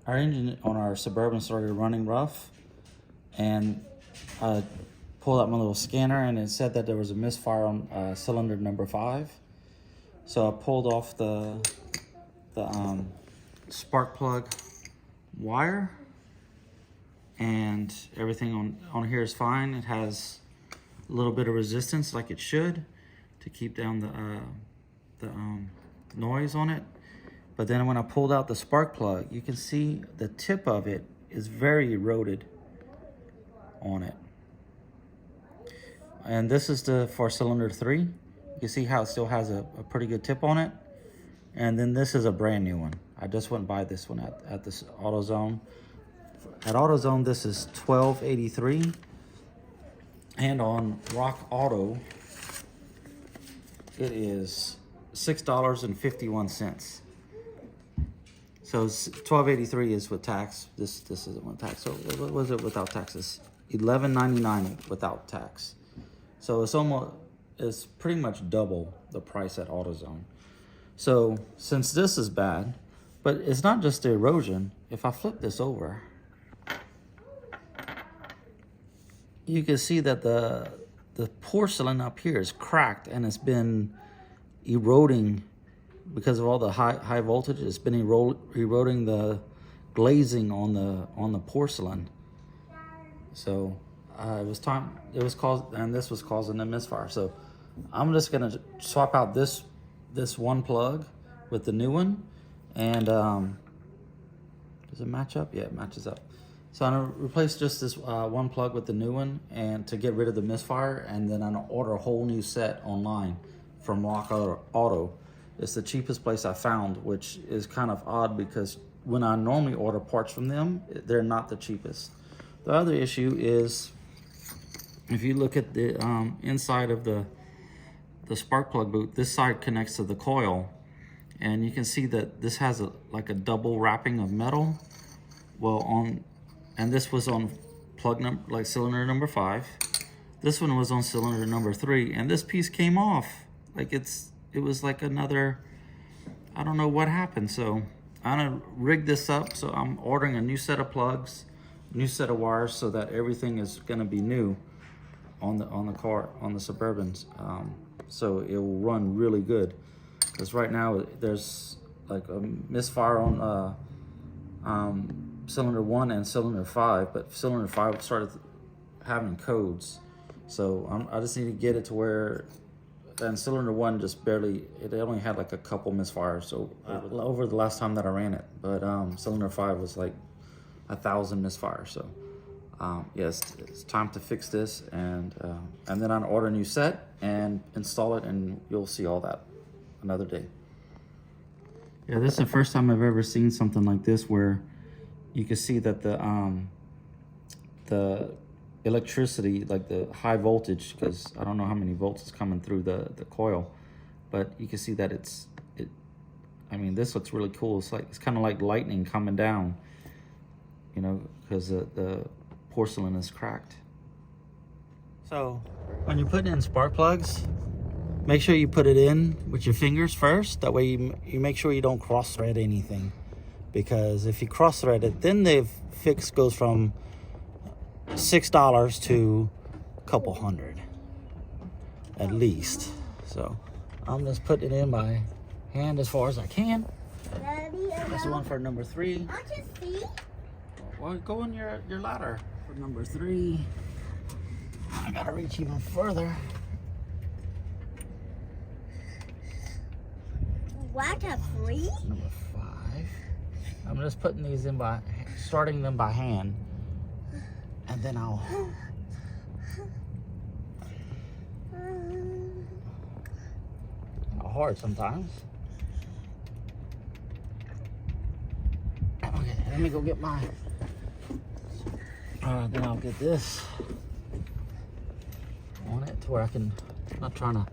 our engine on our Suburban started running rough, and I pulled out my little scanner, and it said that there was a misfire on cylinder number 5. So I pulled off the spark plug wire, and everything on here is fine. It has a little bit of resistance, like it should, to keep down the noise on it. But then when I pulled out the spark plug, you can see the tip of it is very eroded on it. And this is for cylinder 3. You can see how it still has a pretty good tip on it. And then this is a brand new one. I just went by this one at this AutoZone. At AutoZone, this is $12.83. And on Rock Auto, it is $6.51. So $12.83 is with tax. This isn't with tax. So what was it without taxes? $11.99 without tax. So it's pretty much double the price at AutoZone. So since this is bad, but it's not just the erosion. If I flip this over, you can see that the porcelain up here is cracked, and it's been eroding because of all the high voltage. It's been eroding the glazing on the porcelain. So this was causing a misfire. So I'm just gonna swap out this one plug with the new one, and does it match up? Yeah, it matches up. So I'm gonna replace just this one plug with the new one, and to get rid of the misfire, and then I'm gonna order a whole new set online from Rock Auto. It's the cheapest place I found, which is kind of odd because when I normally order parts from them, they're not the cheapest. The other issue is, if you look at the inside of the spark plug boot, this side connects to the coil, and you can see that this has like a double wrapping of metal. And this was on cylinder number 5. This one was on cylinder number 3, and this piece came off. Like it was like another, I don't know what happened. So I'm gonna rig this up. So I'm ordering a new set of plugs, new set of wires, so that everything is gonna be new on the Suburbans. So it will run really good. Because right now there's like a misfire on cylinder 1 and cylinder 5, but cylinder 5 started having codes. So I just need to get it to where, and cylinder 1 just barely, it only had like a couple misfires. So over the last time that I ran it, but cylinder 5 was like 1,000 misfires. So yes, it's time to fix this, and then I'll order a new set and install it, and you'll see all that another day. Yeah, this is the first time I've ever seen something like this, where you can see that the electricity, like the high voltage, because I don't know how many volts is coming through the coil, but you can see that I mean, this looks really cool. It's kind of like lightning coming down, you know, because the porcelain is cracked. So when you're putting in spark plugs, make sure you put it in with your fingers first. That way you make sure you don't cross thread anything, because if you cross thread it, then the fix goes from $6 to a couple hundred at least. So I'm just putting it in my hand as far as I can. That's the one for number 3. Well, go on your ladder for number 3. I gotta reach even further. What, a 3? Number 5. I'm just putting these in starting them by hand, and then I'll hard sometimes. Okay, let me go get mine. Then I'll get this on it to where I can, not trying to.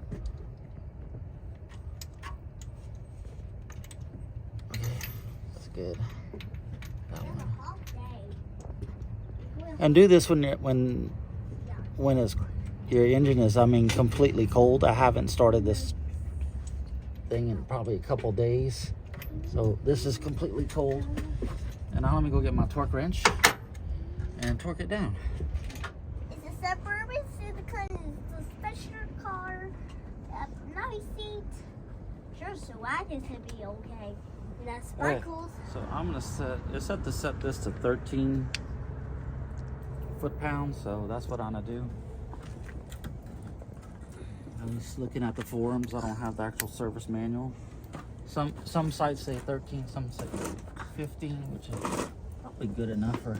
Okay, that's good. That one. And do this when your engine is, completely cold. I haven't started this thing in probably a couple days, so this is completely cold, and now let me go get my torque wrench and torque it down. It's a suburban because it's a special car. Nice seat. Sure, so I can be okay. And that's sparkles. So I'm gonna set this to 13 foot-pounds. So that's what I'm gonna do. I'm just looking at the forums. I don't have the actual service manual. Some sites say 13, some say 15, which is probably good enough for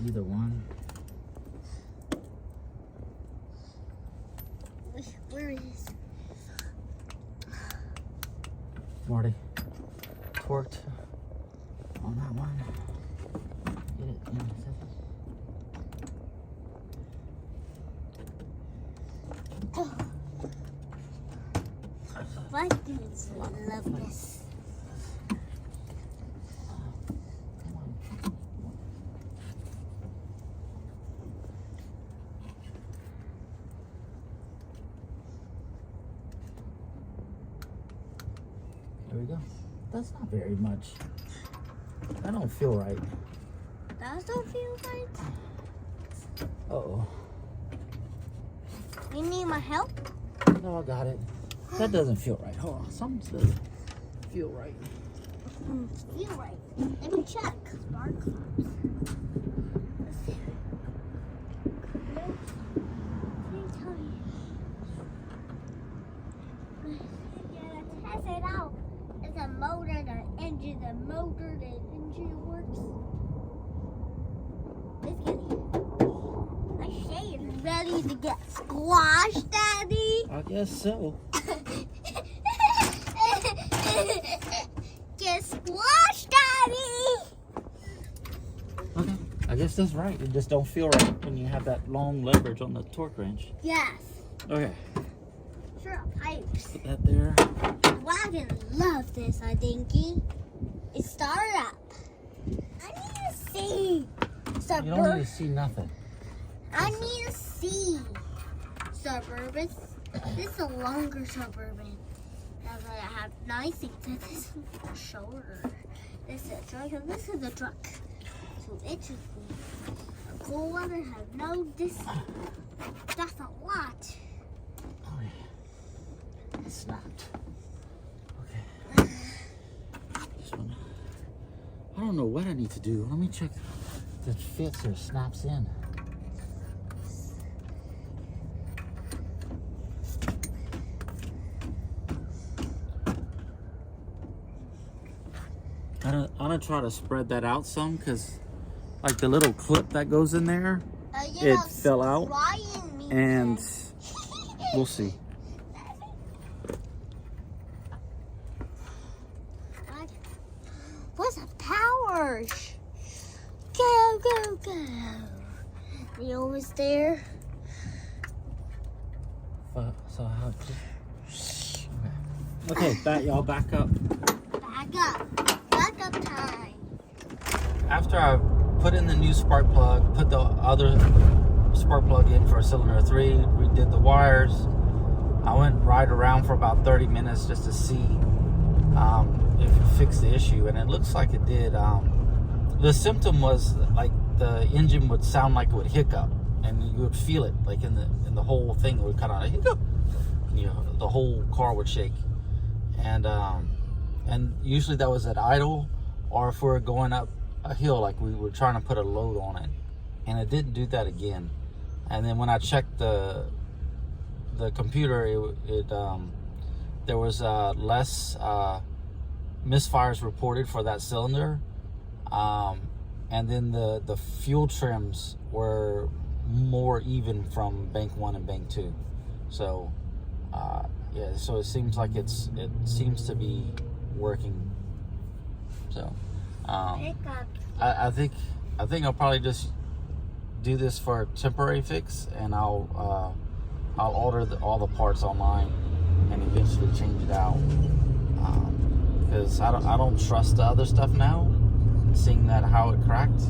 either one. Where is Marty, torqued on that one. Get it in a second. Vikings love this. There we go. That's not very much. That don't feel right. Those don't feel right. Uh-oh. You need my help? No, I got it. That doesn't feel right. Hold on. Something doesn't feel right. Feel right. Let me check. Sparkles. Let's see. Nope. Let me tell you. Test it out. It's a motor, the engine works. Let's get it. I say it's ready to get squashed, Daddy. I guess so. Get squashed, Daddy. Okay. I guess that's right. It just don't feel right when you have that long leverage on the torque wrench. Yes. Okay. Sure, pipes. Put that there. Wagon love this, I think. It started up. I need to see. You don't need to see nothing. I need to see. Suburban. This is a longer Suburban. Now that I have nice things. This is shorter. This is a truck and this is a truck. So it should be a cool one and have no distance. That's a lot. Oh yeah. It snapped. Okay. This one. I don't know what I need to do. Let me check if it fits or snaps in. I'm gonna try to spread that out some because like the little clip that goes in there, it fell out and we'll see. What's the power? Go, go, go. You almost there? So I have to... Okay, y'all back up. Back up. Back up time. After I put in the new spark plug, put the other spark plug in for cylinder 3, redid the wires, I went right around for about 30 minutes just to see if it fixed the issue, and it looks like it did. The symptom was like the engine would sound like it would hiccup, and you would feel it like in the whole thing. It would kind of hiccup. You know, the whole car would shake, and usually that was at idle, or if we were going up a hill, like we were trying to put a load on it, and it didn't do that again. And then when I checked the computer, there was less misfires reported for that cylinder, and then the fuel trims were more even from bank 1 and bank 2. So yeah, so it seems like it seems to be working. So I think I'll probably just do this for a temporary fix, and I'll order all the parts online and eventually change it out, because I don't trust the other stuff now, seeing that how it cracked,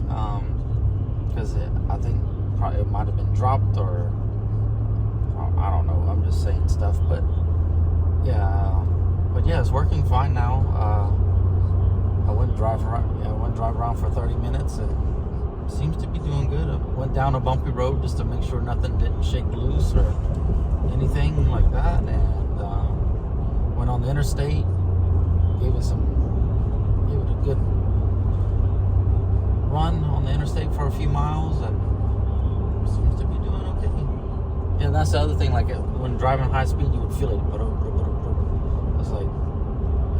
because I think probably it might have been dropped, or I don't know, I'm just saying stuff, but yeah, it's working fine now. I went drive around. Yeah, I went drive around for 30 minutes, and seems to be doing good. I went down a bumpy road just to make sure nothing didn't shake loose or anything like that, and went on the interstate. Gave it a good run on the interstate for a few miles, and seems to be doing okay. Yeah, that's the other thing. Like when driving high speed, you would feel it, but it's like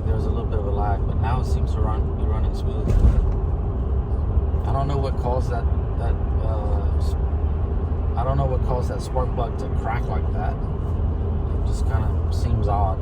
there was a little bit of a lag, but now it seems to be running smooth. I don't know what caused that I don't know what caused that spark plug to crack like that. It just kind of seems odd.